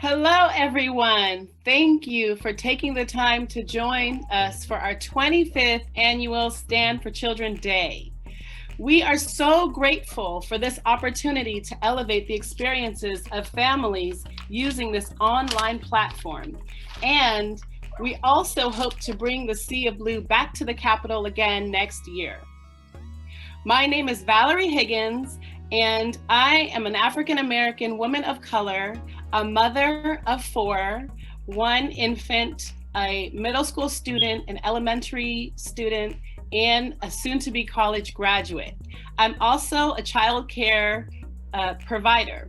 Hello, everyone. Thank you for taking the time to join us for our 25th annual Stand for Children Day. We are so grateful for this opportunity to elevate the experiences of families using this online platform. And we also hope to bring the Sea of Blue back to the Capitol again next year. My name is Valerie Higgins, and I am an African-American woman of color, a mother of 4, 1 infant, a middle school student, an elementary student, and a soon-to-be college graduate. I'm also a child care provider.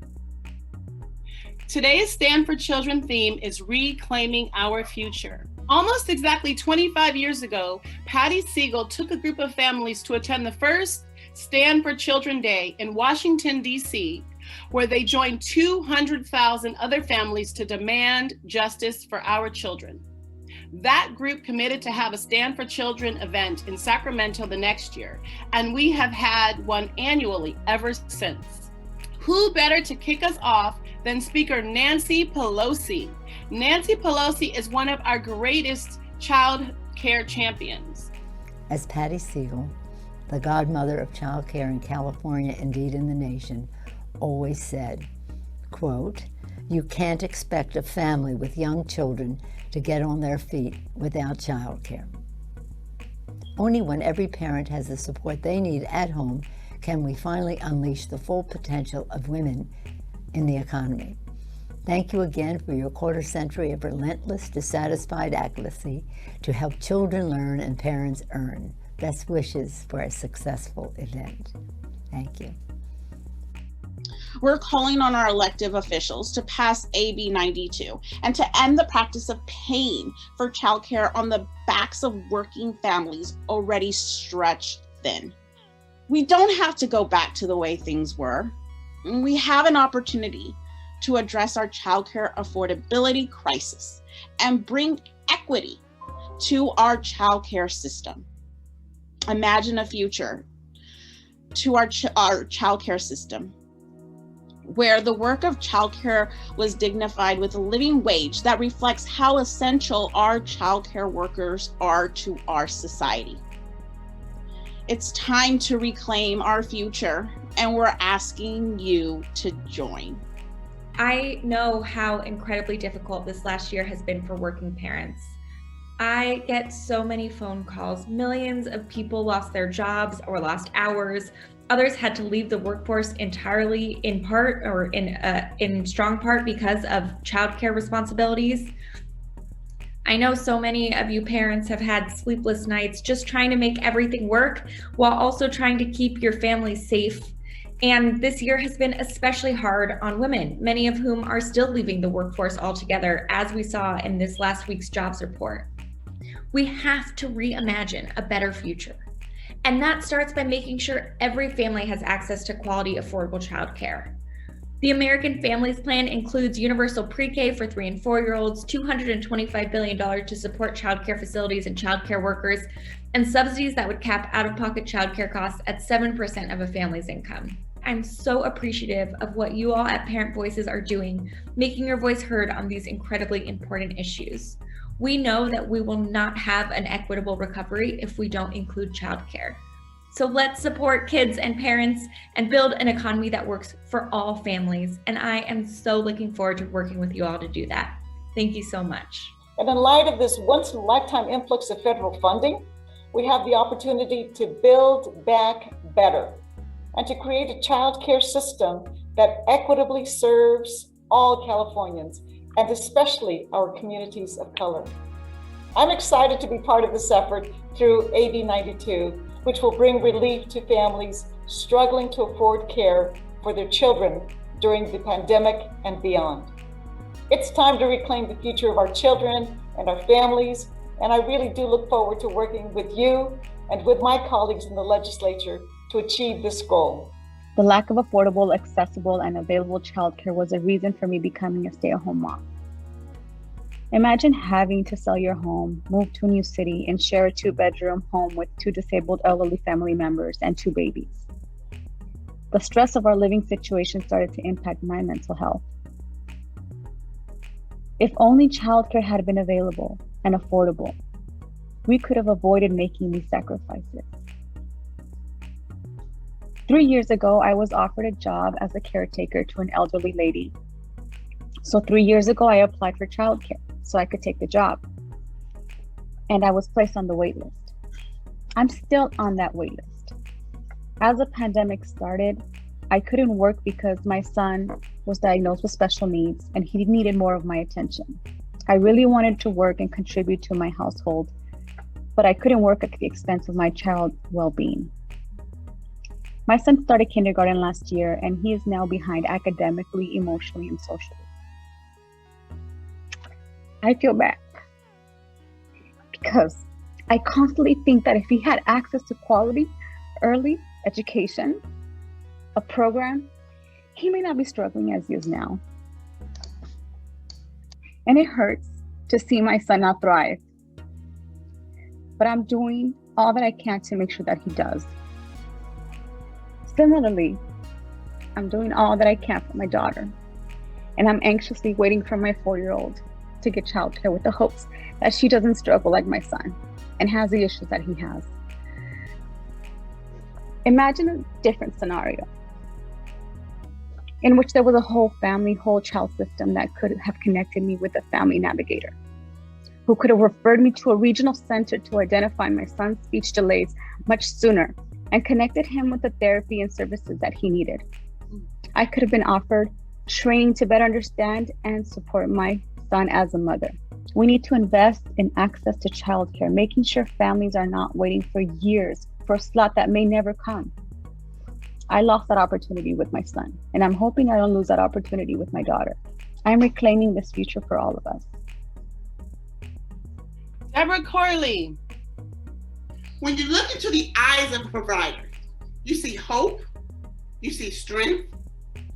Today's Stand for Children theme is Reclaiming Our Future. Almost exactly 25 years ago, Patty Siegel took a group of families to attend the first Stand for Children Day in Washington, D.C., where they joined 200,000 other families to demand justice for our children. That group committed to have a Stand for Children event in Sacramento the next year, and we have had one annually ever since. Who better to kick us off than Speaker Nancy Pelosi? Nancy Pelosi is one of our greatest child care champions. As Patty Siegel, the godmother of child care in California, indeed in the nation, always said, quote, "You can't expect a family with young children to get on their feet without child care. Only when every parent has the support they need at home can we finally unleash the full potential of women in the economy. Thank you again for your quarter century of relentless, dissatisfied advocacy to help children learn and parents earn. Best wishes for a successful event." Thank you. We're calling on our elective officials to pass AB 92 and to end the practice of paying for childcare on the backs of working families already stretched thin. We don't have to go back to the way things were. We have an opportunity to address our childcare affordability crisis and bring equity to our childcare system. Imagine a future to our childcare system where the work of childcare was dignified with a living wage that reflects how essential our childcare workers are to our society. It's time to reclaim our future, and we're asking you to join. I know how incredibly difficult this last year has been for working parents. I get so many phone calls. Millions of people lost their jobs or lost hours. Others had to leave the workforce entirely, in part or in strong part because of childcare responsibilities. I know so many of you parents have had sleepless nights just trying to make everything work while also trying to keep your family safe. And this year has been especially hard on women, many of whom are still leaving the workforce altogether, as we saw in this last week's jobs report. We have to reimagine a better future. And that starts by making sure every family has access to quality, affordable childcare. The American Families Plan includes universal pre-K for 3 and 4-year-olds, $225 billion to support childcare facilities and childcare workers, and subsidies that would cap out-of-pocket childcare costs at 7% of a family's income. I'm so appreciative of what you all at Parent Voices are doing, making your voice heard on these incredibly important issues. We know that we will not have an equitable recovery if we don't include childcare. So let's support kids and parents and build an economy that works for all families. And I am so looking forward to working with you all to do that. Thank you so much. And in light of this once-in-a-lifetime influx of federal funding, we have the opportunity to build back better and to create a child care system that equitably serves all Californians, and especially our communities of color. I'm excited to be part of this effort through AB 92, which will bring relief to families struggling to afford care for their children during the pandemic and beyond. It's time to reclaim the future of our children and our families, and I really do look forward to working with you and with my colleagues in the legislature to achieve this goal. The lack of affordable, accessible, and available childcare was a reason for me becoming a stay-at-home mom. Imagine having to sell your home, move to a new city, and share a 2-bedroom home with 2 disabled elderly family members and 2 babies. The stress of our living situation started to impact my mental health. If only childcare had been available and affordable, we could have avoided making these sacrifices. 3 years ago, I was offered a job as a caretaker to an elderly lady. So 3 years ago, I applied for childcare so I could take the job. And I was placed on the wait list. I'm still on that wait list. As the pandemic started, I couldn't work because my son was diagnosed with special needs and he needed more of my attention. I really wanted to work and contribute to my household, but I couldn't work at the expense of my child's well-being. My son started kindergarten last year and he is now behind academically, emotionally, and socially. I feel bad because I constantly think that if he had access to quality early education, a program, he may not be struggling as he is now. And it hurts to see my son not thrive. But I'm doing all that I can to make sure that he does. Similarly, I'm doing all that I can for my daughter. And I'm anxiously waiting for my 4-year-old to get childcare with the hopes that she doesn't struggle like my son and has the issues that he has. Imagine a different scenario in which there was a whole family, whole child system that could have connected me with a family navigator, who could have referred me to a regional center to identify my son's speech delays much sooner and connected him with the therapy and services that he needed. I could have been offered training to better understand and support my son as a mother. We need to invest in access to childcare, making sure families are not waiting for years for a slot that may never come. I lost that opportunity with my son, and I'm hoping I don't lose that opportunity with my daughter. I'm reclaiming this future for all of us. Deborah Corley. When you look into the eyes of a provider, you see hope, you see strength,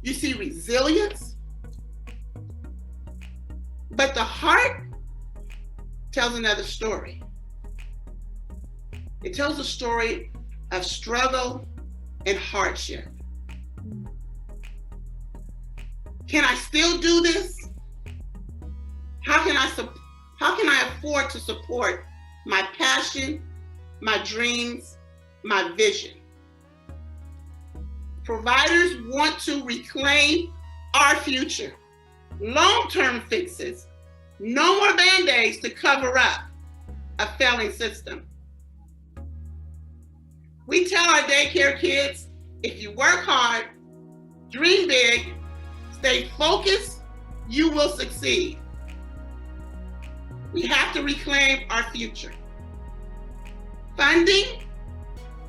you see resilience. But the heart tells another story. It tells a story of struggle and hardship. Can I still do this? How can I afford to support my passion, my dreams, my vision? Providers want to reclaim our future. Long-term fixes, no more Band-Aids to cover up a failing system. We tell our daycare kids, if you work hard, dream big, stay focused, you will succeed. We have to reclaim our future. Funding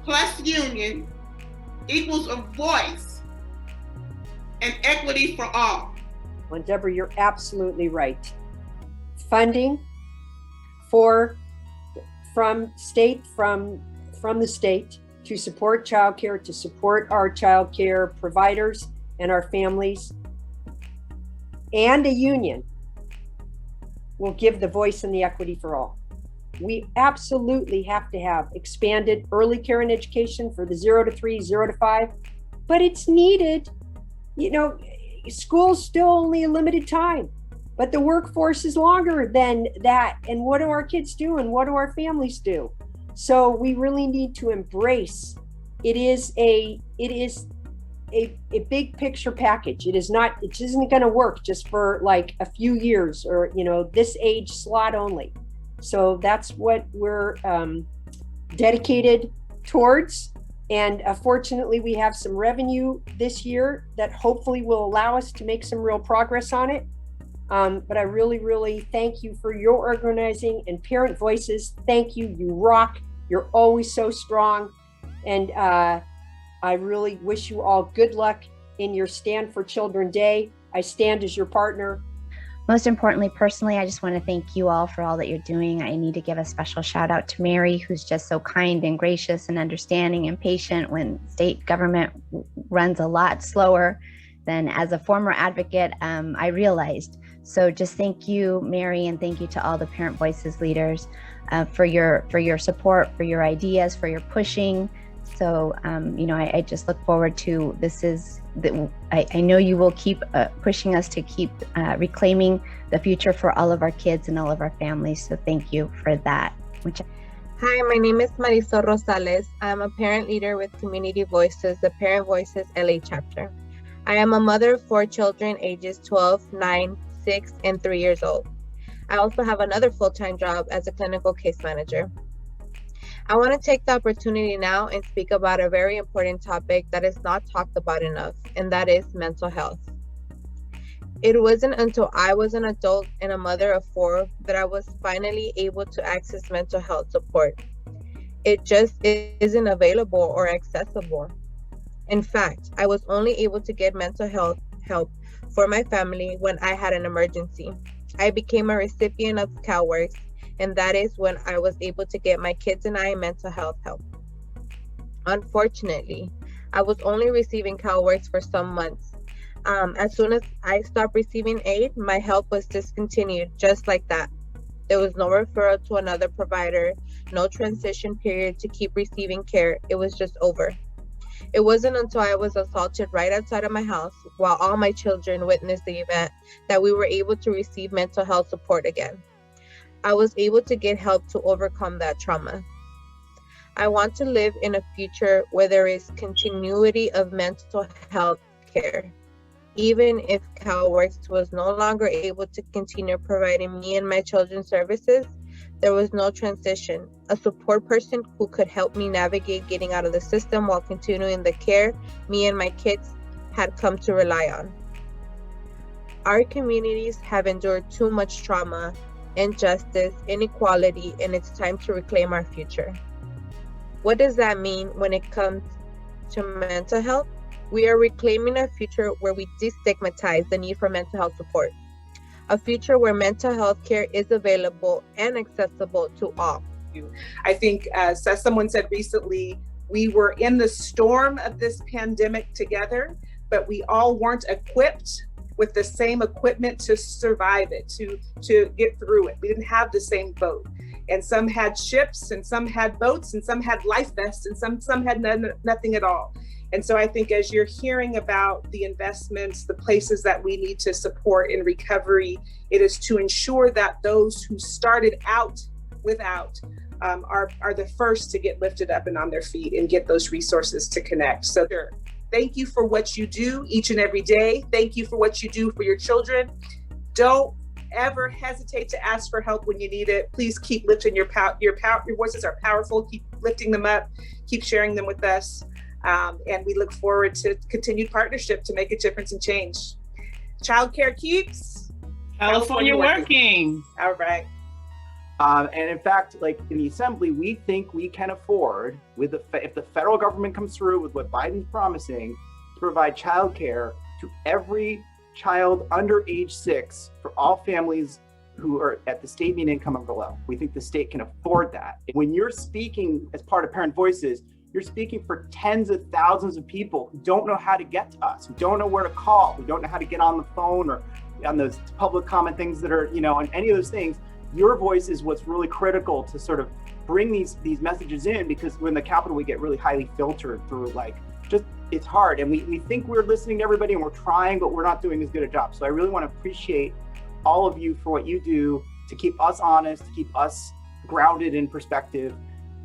plus union equals a voice and equity for all. Well, Deborah, you're absolutely right. Funding from the state to support childcare, to support our childcare providers and our families, and a union will give the voice and the equity for all. We absolutely have to have expanded early care and education for the 0 to 3, 0 to 5, but it's needed. You know, school's still only a limited time, but the workforce is longer than that. And what do our kids do? And what do our families do? So we really need to embrace. It is a big picture package. It isn't going to work just for like a few years or, this age slot only. So that's what we're dedicated towards. And fortunately, we have some revenue this year that hopefully will allow us to make some real progress on it. But I really, really thank you for your organizing and Parent Voices. Thank you. You rock. You're always so strong. And I really wish you all good luck in your Stand for Children Day. I stand as your partner. Most importantly, personally, I just want to thank you all for all that you're doing. I need to give a special shout out to Mary, who's just so kind and gracious and understanding and patient when state government runs a lot slower than as a former advocate, I realized. So just thank you, Mary, and thank you to all the Parent Voices leaders for your support, for your ideas, for your pushing So, I just look forward to I know you will keep pushing us to keep reclaiming the future for all of our kids and all of our families. So thank you for that. Hi, my name is Marisol Rosales. I'm a parent leader with Community Voices, the Parent Voices LA chapter. I am a mother of 4 children ages 12, 9, 6, and 3 years old. I also have another full-time job as a clinical case manager. I want to take the opportunity now and speak about a very important topic that is not talked about enough, and that is mental health. It wasn't until I was an adult and a mother of 4 that I was finally able to access mental health support. It just isn't available or accessible. In fact, I was only able to get mental health help for my family when I had an emergency. I became a recipient of CalWorks, and that is when I was able to get my kids and I mental health help. Unfortunately, I was only receiving CalWorks for some months. As soon as I stopped receiving aid, my help was discontinued just like that. There was no referral to another provider, no transition period to keep receiving care. It was just over. It wasn't until I was assaulted right outside of my house while all my children witnessed the event that we were able to receive mental health support again. I was able to get help to overcome that trauma. I want to live in a future where there is continuity of mental health care. Even if CalWorks was no longer able to continue providing me and my children services, there was no transition. A support person who could help me navigate getting out of the system while continuing the care me and my kids had come to rely on. Our communities have endured too much trauma, injustice, inequality, and it's time to reclaim our future. What does that mean when it comes to mental health? We are reclaiming a future where we destigmatize the need for mental health support. A future where mental health care is available and accessible to all. I think, as someone said recently, we were in the storm of this pandemic together, but we all weren't equipped with the same equipment to survive it, to get through it. We didn't have the same boat. And some had ships, and some had boats, and some had life vests, and some had nothing at all. And so I think as you're hearing about the investments, the places that we need to support in recovery, it is to ensure that those who started out without are the first to get lifted up and on their feet and get those resources to connect. So thank you for what you do each and every day. Thank you for what you do for your children. Don't ever hesitate to ask for help when you need it. Please keep lifting your voices are powerful. Keep lifting them up. Keep sharing them with us. And we look forward to continued partnership to make a difference and change. Childcare keeps California working. All right. And in fact, like in the assembly, we think we can afford, if the federal government comes through with what Biden's promising, to provide childcare to every child under age 6 for all families who are at the state median income and below. We think the state can afford that. When you're speaking as part of Parent Voices, you're speaking for tens of thousands of people who don't know how to get to us, who don't know where to call, who don't know how to get on the phone or on those public comment things that are, on any of those things. Your voice is what's really critical to sort of bring these messages in, because when the Capitol, we get really highly filtered through it's hard. And we think we're listening to everybody and we're trying, but we're not doing as good a job. So I really want to appreciate all of you for what you do to keep us honest, to keep us grounded in perspective.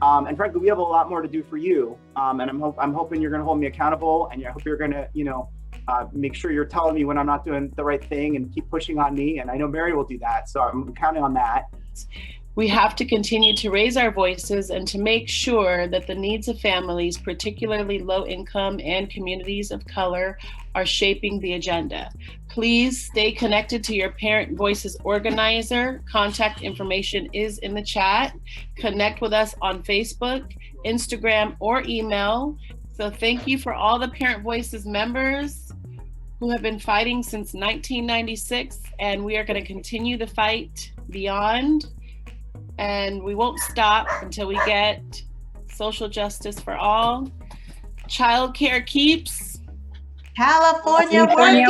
And frankly, we have a lot more to do for you. And I'm hoping you're going to hold me accountable, and I hope you're going to, make sure you're telling me when I'm not doing the right thing and keep pushing on me. And I know Mary will do that. So I'm counting on that. We have to continue to raise our voices and to make sure that the needs of families, particularly low income and communities of color, are shaping the agenda. Please stay connected to your Parent Voices organizer. Contact information is in the chat. Connect with us on Facebook, Instagram, or email. So thank you for all the Parent Voices members who have been fighting since 1996, and we are going to continue the fight beyond. And we won't stop until we get social justice for all. Childcare keeps California working.